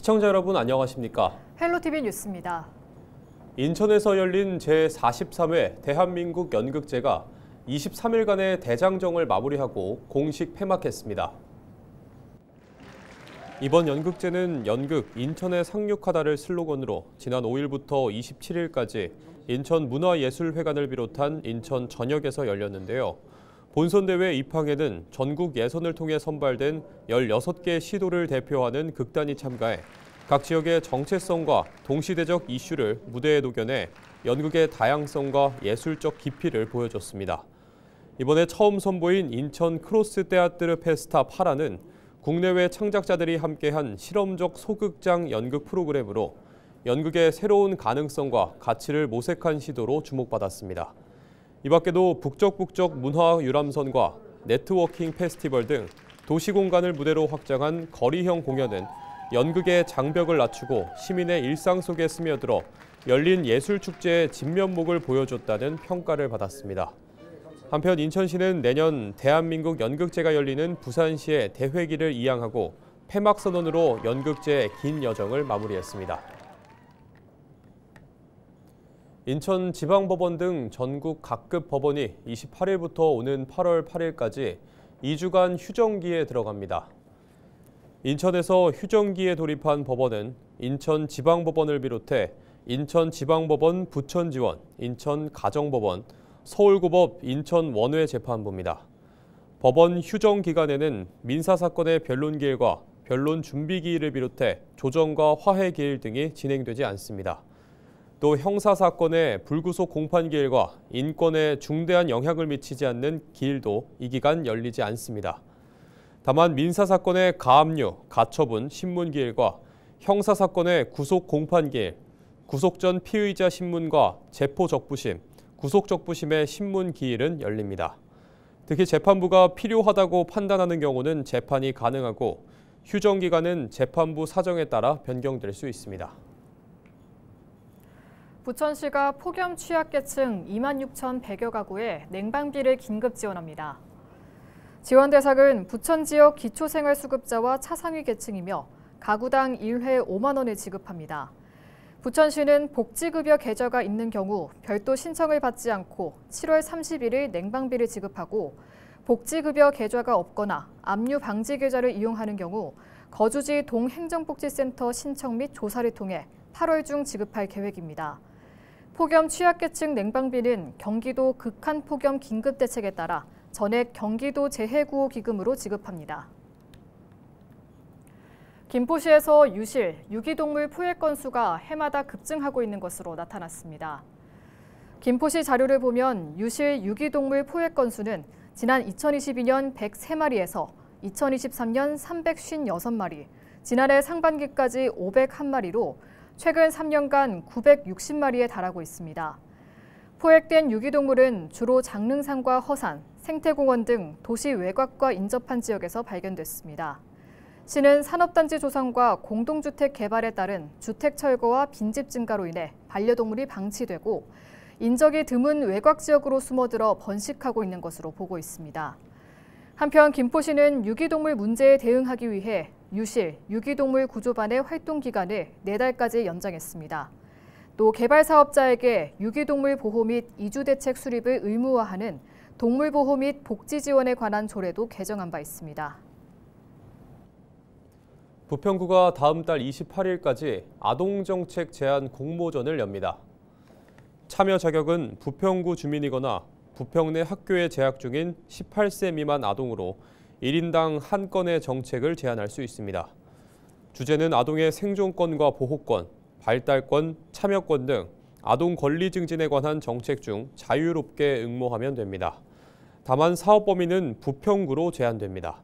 시청자 여러분 안녕하십니까? 헬로티비 뉴스입니다. 인천에서 열린 제43회 대한민국 연극제가 23일간의 대장정을 마무리하고 공식 폐막했습니다. 이번 연극제는 연극 인천에 상륙하다를 슬로건으로 지난 5일부터 27일까지 인천문화예술회관을 비롯한 인천 전역에서 열렸는데요. 본선대회 입항에는 전국 예선을 통해 선발된 16개 시도를 대표하는 극단이 참가해 각 지역의 정체성과 동시대적 이슈를 무대에 녹여내 연극의 다양성과 예술적 깊이를 보여줬습니다. 이번에 처음 선보인 인천 크로스 테아트르 페스타 파라는 국내외 창작자들이 함께한 실험적 소극장 연극 프로그램으로 연극의 새로운 가능성과 가치를 모색한 시도로 주목받았습니다. 이 밖에도 북적북적 문화유람선과 네트워킹 페스티벌 등 도시공간을 무대로 확장한 거리형 공연은 연극의 장벽을 낮추고 시민의 일상 속에 스며들어 열린 예술축제의 진면목을 보여줬다는 평가를 받았습니다. 한편 인천시는 내년 대한민국 연극제가 열리는 부산시의 대회기를 이양하고 폐막 선언으로 연극제의 긴 여정을 마무리했습니다. 인천지방법원 등 전국 각급 법원이 28일부터 오는 8월 8일까지 2주간 휴정기에 들어갑니다. 인천에서 휴정기에 돌입한 법원은 인천지방법원을 비롯해 인천지방법원 부천지원, 인천가정법원, 서울고법 인천원외재판부입니다. 법원 휴정 기간에는 민사사건의 변론기일과 변론준비기일을 비롯해 조정과 화해기일 등이 진행되지 않습니다. 또 형사사건의 불구속 공판기일과 인권에 중대한 영향을 미치지 않는 기일도 이 기간 열리지 않습니다. 다만 민사사건의 가압류, 가처분, 신문기일과 형사사건의 구속 공판기일, 구속 전 피의자 신문과 체포적부심, 구속적부심의 신문기일은 열립니다. 특히 재판부가 필요하다고 판단하는 경우는 재판이 가능하고 휴정기간은 재판부 사정에 따라 변경될 수 있습니다. 부천시가 폭염 취약계층 26,100여 가구에 냉방비를 긴급 지원합니다. 지원 대상은 부천 지역 기초생활수급자와 차상위 계층이며 가구당 1회 5만 원을 지급합니다. 부천시는 복지급여 계좌가 있는 경우 별도 신청을 받지 않고 7월 30일을 냉방비를 지급하고 복지급여 계좌가 없거나 압류 방지 계좌를 이용하는 경우 거주지 동행정복지센터 신청 및 조사를 통해 8월 중 지급할 계획입니다. 폭염 취약계층 냉방비는 경기도 극한폭염 긴급대책에 따라 전액 경기도 재해구호기금으로 지급합니다. 김포시에서 유실, 유기동물 포획 건수가 해마다 급증하고 있는 것으로 나타났습니다. 김포시 자료를 보면 유실, 유기동물 포획 건수는 지난 2022년 103마리에서 2023년 356마리, 지난해 상반기까지 501마리로 최근 3년간 960마리에 달하고 있습니다. 포획된 유기동물은 주로 장릉산과 허산, 생태공원 등 도시 외곽과 인접한 지역에서 발견됐습니다. 시는 산업단지 조성과 공동주택 개발에 따른 주택 철거와 빈집 증가로 인해 반려동물이 방치되고 인적이 드문 외곽 지역으로 숨어들어 번식하고 있는 것으로 보고 있습니다. 한편 김포시는 유기동물 문제에 대응하기 위해 유실, 유기동물 구조반의 활동 기간을 4달까지 연장했습니다. 또 개발 사업자에게 유기동물 보호 및 이주 대책 수립을 의무화하는 동물보호 및 복지 지원에 관한 조례도 개정한 바 있습니다. 부평구가 다음 달 28일까지 아동정책 제안 공모전을 엽니다. 참여 자격은 부평구 주민이거나 부평 내 학교에 재학 중인 18세 미만 아동으로 1인당 한 건의 정책을 제안할 수 있습니다. 주제는 아동의 생존권과 보호권, 발달권, 참여권 등 아동 권리 증진에 관한 정책 중 자유롭게 응모하면 됩니다. 다만 사업 범위는 부평구로 제한됩니다.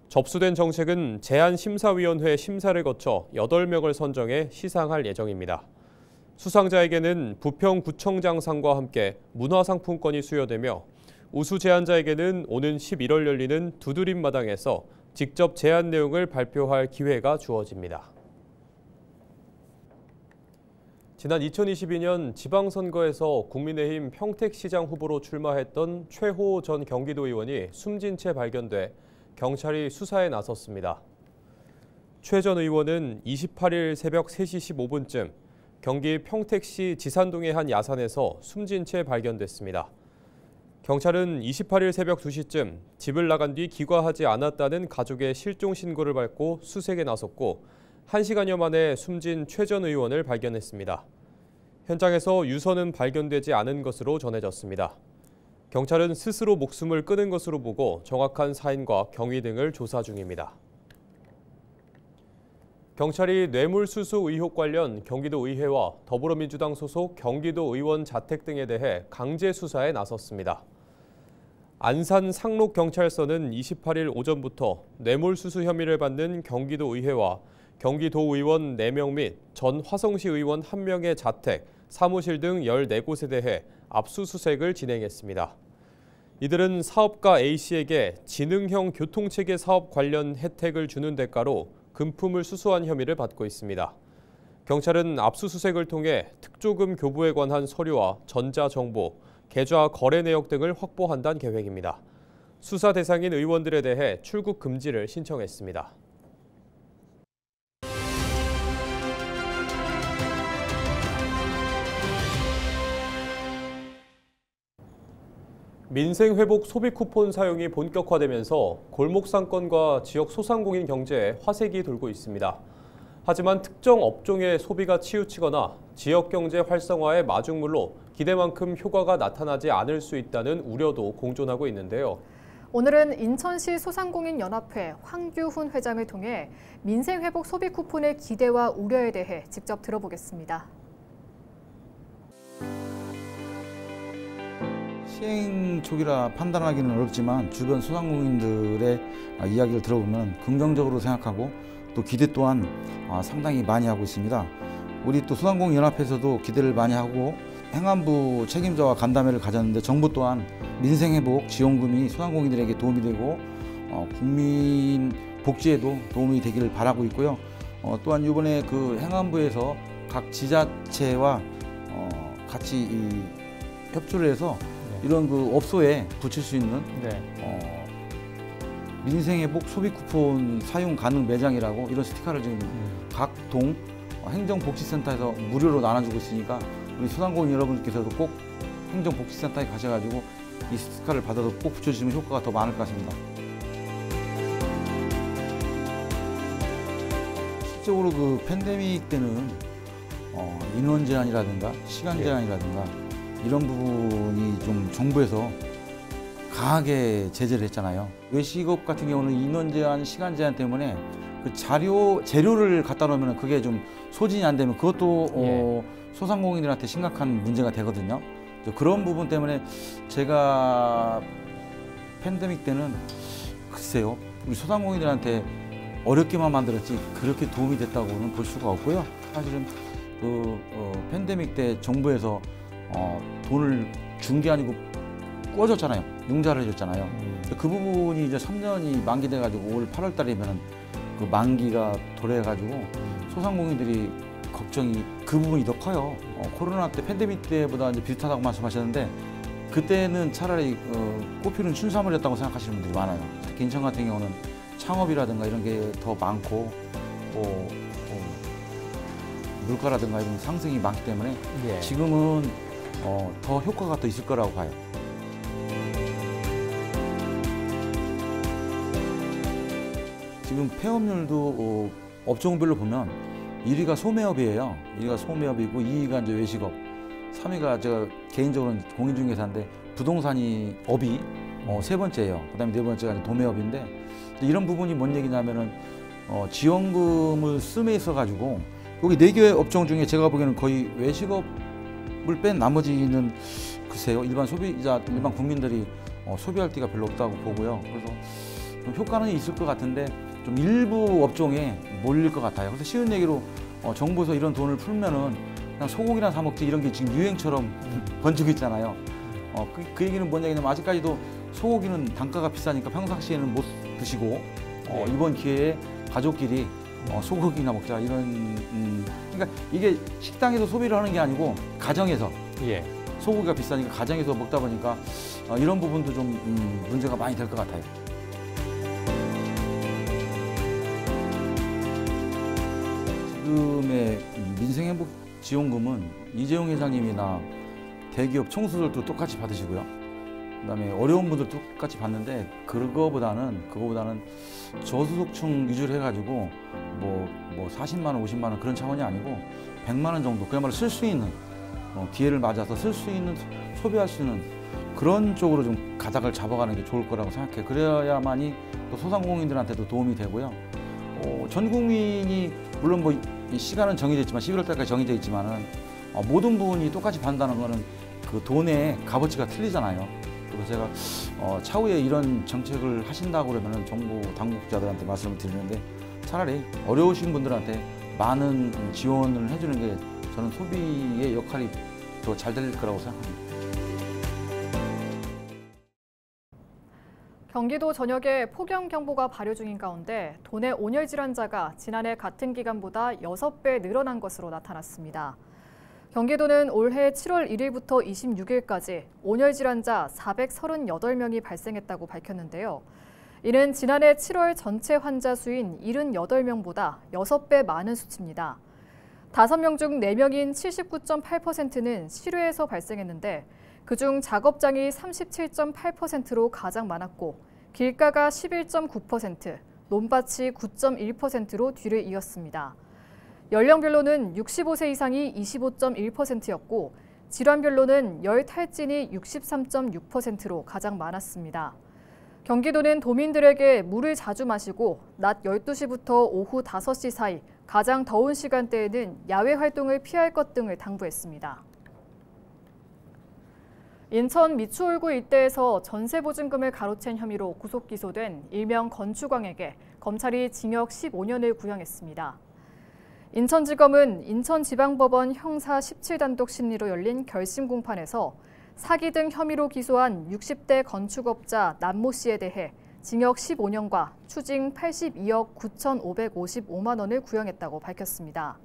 접수된 정책은 제안심사위원회 심사를 거쳐 8명을 선정해 시상할 예정입니다. 수상자에게는 부평구청장상과 함께 문화상품권이 수여되며 우수 제안자에게는 오는 11월 열리는 두드림마당에서 직접 제안 내용을 발표할 기회가 주어집니다. 지난 2022년 지방선거에서 국민의힘 평택시장 후보로 출마했던 최호 전 경기도 의원이 숨진 채 발견돼 경찰이 수사에 나섰습니다. 최 전 의원은 28일 새벽 3시 15분쯤 경기 평택시 지산동의 한 야산에서 숨진 채 발견됐습니다. 경찰은 28일 새벽 2시쯤 집을 나간 뒤 귀가하지 않았다는 가족의 실종 신고를 받고 수색에 나섰고 1시간여 만에 숨진 최 전 의원을 발견했습니다. 현장에서 유서는 발견되지 않은 것으로 전해졌습니다. 경찰은 스스로 목숨을 끊은 것으로 보고 정확한 사인과 경위 등을 조사 중입니다. 경찰이 뇌물수수 의혹 관련 경기도 의회와 더불어민주당 소속 경기도 의원 자택 등에 대해 강제 수사에 나섰습니다. 안산 상록경찰서는 28일 오전부터 뇌물수수 혐의를 받는 경기도 의회와 경기도의원 4명 및 전 화성시 의원 1명의 자택, 사무실 등 14곳에 대해 압수수색을 진행했습니다. 이들은 사업가 A씨에게 지능형 교통체계 사업 관련 혜택을 주는 대가로 금품을 수수한 혐의를 받고 있습니다. 경찰은 압수수색을 통해 특조금 교부에 관한 서류와 전자정보, 계좌 거래 내역 등을 확보한다는 계획입니다. 수사 대상인 의원들에 대해 출국 금지를 신청했습니다. 민생회복 소비 쿠폰 사용이 본격화되면서 골목 상권과 지역 소상공인 경제에 화색이 돌고 있습니다. 하지만 특정 업종의 소비가 치우치거나 지역 경제 활성화의 마중물로 기대만큼 효과가 나타나지 않을 수 있다는 우려도 공존하고 있는데요. 오늘은 인천시 소상공인연합회 황규훈 회장을 통해 민생회복 소비 쿠폰의 기대와 우려에 대해 직접 들어보겠습니다. 시행 초기라 판단하기는 어렵지만 주변 소상공인들의 이야기를 들어보면 긍정적으로 생각하고 또 기대 또한 상당히 많이 하고 있습니다. 우리 또 소상공인연합회에서도 기대를 많이 하고 행안부 책임자와 간담회를 가졌는데 정부 또한 민생회복 지원금이 소상공인들에게 도움이 되고 국민 복지에도 도움이 되기를 바라고 있고요. 또한 이번에 그 행안부에서 각 지자체와 같이 협조를 해서 이런 그 업소에 붙일 수 있는 민생회복 소비 쿠폰 사용 가능 매장이라고 이런 스티커를 지금 각 동 행정복지센터에서 무료로 나눠주고 있으니까 우리 소상공인 여러분께서도 꼭 행정복지센터에 가셔가지고 이 스티커를 받아서 꼭 붙여주시면 효과가 더 많을 것 같습니다. 실적으로 그 팬데믹 때는 인원 제한이라든가 시간 제한이라든가 이런 부분이 좀 정부에서 강하게 제재를 했잖아요. 외식업 같은 경우는 인원 제한, 시간 제한 때문에 그 재료를 갖다 놓으면 그게 좀 소진이 안 되면 그것도 소상공인들한테 심각한 문제가 되거든요. 그런 부분 때문에 제가 팬데믹 때는 글쎄요, 우리 소상공인들한테 어렵게만 만들었지 그렇게 도움이 됐다고는 볼 수가 없고요. 사실은 그 팬데믹 때 정부에서 돈을 준 게 아니고 꿔줬잖아요. 융자를 해줬잖아요. 그 부분이 이제 3년이 만기돼가지고 올 8월 달이면 그 만기가 도래해가지고 소상공인들이 걱정이 그 부분이 더 커요. 코로나 때 팬데믹 때보다 이제 비슷하다고 말씀하셨는데 그때는 차라리 꽃피는 춘삼월이었다고 생각하시는 분들이 많아요. 특히 인천 같은 경우는 창업이라든가 이런 게 더 많고 물가라든가 이런 상승이 많기 때문에 지금은 더 효과가 더 있을 거라고 봐요. 지금 폐업률도 업종별로 보면 1위가 소매업이에요. 1위가 소매업이고 2위가 이제 외식업, 3위가 제가 개인적으로는 공인중개사인데 부동산이 업이 세 번째예요. 그다음에 네 번째가 이제 도매업인데 이런 부분이 뭔 얘기냐면은 지원금을 씀에 있어 가지고 여기 4개 업종 중에 제가 보기에는 거의 외식업을 뺀 나머지는 글쎄요 일반 소비자, 일반 국민들이 소비할 데가 별로 없다고 보고요. 그래서 좀 효과는 있을 것 같은데 좀 일부 업종에 몰릴 것 같아요. 그래서 쉬운 얘기로 정부에서 이런 돈을 풀면은 그냥 소고기나 사 먹지 이런 게 지금 유행처럼 번지고 있잖아요. 그 얘기는 뭔 얘기냐면 아직까지도 소고기는 단가가 비싸니까 평상시에는 못 드시고 이번 기회에 가족끼리 소고기나 먹자 이런 그러니까 이게 식당에서 소비를 하는 게 아니고 가정에서 소고기가 비싸니까 가정에서 먹다 보니까 이런 부분도 좀 문제가 많이 될 것 같아요. 지금의 민생행복지원금은 이재용 회장님이나 대기업 총수들도 똑같이 받으시고요. 그다음에 어려운 분들 똑같이 받는데 그거보다는 저소득층 위주로 해가지고 뭐 40만 원, 50만 원 그런 차원이 아니고 100만 원 정도 그야말로 쓸 수 있는 기회를 맞아서 쓸 수 있는 소비할 수 있는 그런 쪽으로 좀 가닥을 잡아가는 게 좋을 거라고 생각해요. 그래야만이 또 소상공인들한테도 도움이 되고요. 전 국민이 물론 뭐 시간은 정해져 있지만 11월 달까지 정해져 있지만은 모든 분이 똑같이 받는다는 거는 그 돈의 값어치가 틀리잖아요. 그래서 제가 차후에 이런 정책을 하신다고 그러면은 정부 당국자들한테 말씀을 드리는데 차라리 어려우신 분들한테 많은 지원을 해주는 게 저는 소비의 역할이 더 잘 될 거라고 생각합니다. 경기도 전역에 폭염경보가 발효 중인 가운데 도내 온열 질환자가 지난해 같은 기간보다 6배 늘어난 것으로 나타났습니다. 경기도는 올해 7월 1일부터 26일까지 온열 질환자 438명이 발생했다고 밝혔는데요. 이는 지난해 7월 전체 환자 수인 78명보다 6배 많은 수치입니다. 5명 중 4명인 79.8%는 실외에서 발생했는데 그중 작업장이 37.8%로 가장 많았고 길가가 11.9%, 논밭이 9.1%로 뒤를 이었습니다. 연령별로는 65세 이상이 25.1%였고 질환별로는 열 탈진이 63.6%로 가장 많았습니다. 경기도는 도민들에게 물을 자주 마시고 낮 12시부터 오후 5시 사이 가장 더운 시간대에는 야외 활동을 피할 것 등을 당부했습니다. 인천 미추홀구 일대에서 전세보증금을 가로챈 혐의로 구속 기소된 일명 건축왕에게 검찰이 징역 15년을 구형했습니다. 인천지검은 인천지방법원 형사 17단독 심리로 열린 결심 공판에서 사기 등 혐의로 기소한 60대 건축업자 남모 씨에 대해 징역 15년과 추징 82억 9,555만 원을 구형했다고 밝혔습니다.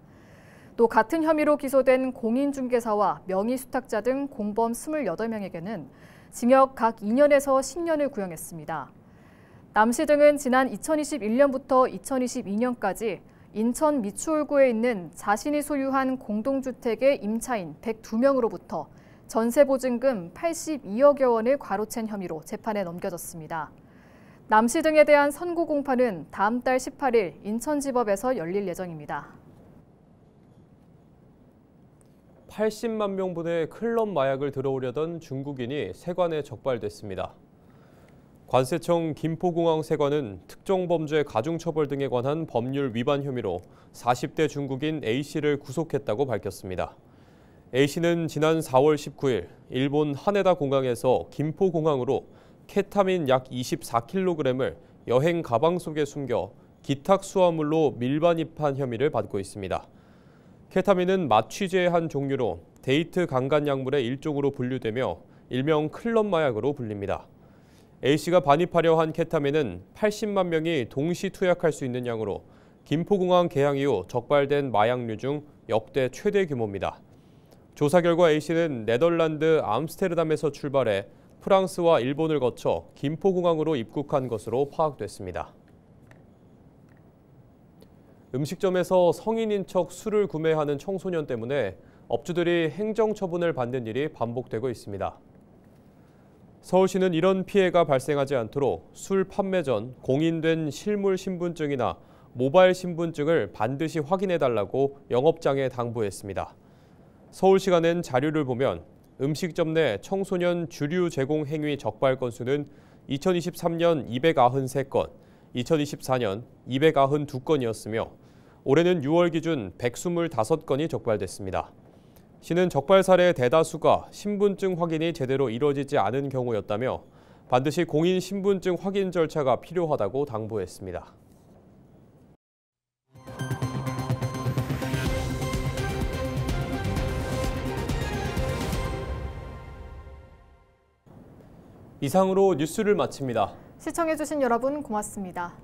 또 같은 혐의로 기소된 공인중개사와 명의수탁자 등 공범 28명에게는 징역 각 2년에서 10년을 구형했습니다. 남 씨 등은 지난 2021년부터 2022년까지 인천 미추홀구에 있는 자신이 소유한 공동주택의 임차인 102명으로부터 전세보증금 82억여 원을 과로챈 혐의로 재판에 넘겨졌습니다. 남 씨 등에 대한 선고 공판은 다음 달 18일 인천지법에서 열릴 예정입니다. 80만 명분의 클럽 마약을 들어오려던 중국인이 세관에 적발됐습니다. 관세청 김포공항 세관은 특정범죄 가중처벌 등에 관한 법률 위반 혐의로 40대 중국인 A씨를 구속했다고 밝혔습니다. A씨는 지난 4월 19일 일본 하네다 공항에서 김포공항으로 케타민 약 24kg을 여행 가방 속에 숨겨 기탁 수화물로 밀반입한 혐의를 받고 있습니다. 케타민은 마취제의 한 종류로 데이트 강간 약물의 일종으로 분류되며 일명 클럽 마약으로 불립니다. A씨가 반입하려 한 케타민은 80만 명이 동시 투약할 수 있는 양으로 김포공항 개항 이후 적발된 마약류 중 역대 최대 규모입니다. 조사 결과 A씨는 네덜란드 암스테르담에서 출발해 프랑스와 일본을 거쳐 김포공항으로 입국한 것으로 파악됐습니다. 음식점에서 성인인 척 술을 구매하는 청소년 때문에 업주들이 행정처분을 받는 일이 반복되고 있습니다. 서울시는 이런 피해가 발생하지 않도록 술 판매 전 공인된 실물 신분증이나 모바일 신분증을 반드시 확인해달라고 영업장에 당부했습니다. 서울시가 낸 자료를 보면 음식점 내 청소년 주류 제공 행위 적발 건수는 2023년 293건, 2024년 292건이었으며 올해는 6월 기준 125건이 적발됐습니다. 시는 적발 사례 대다수가 신분증 확인이 제대로 이뤄지지 않은 경우였다며 반드시 공인 신분증 확인 절차가 필요하다고 당부했습니다. 이상으로 뉴스를 마칩니다. 시청해주신 여러분 고맙습니다.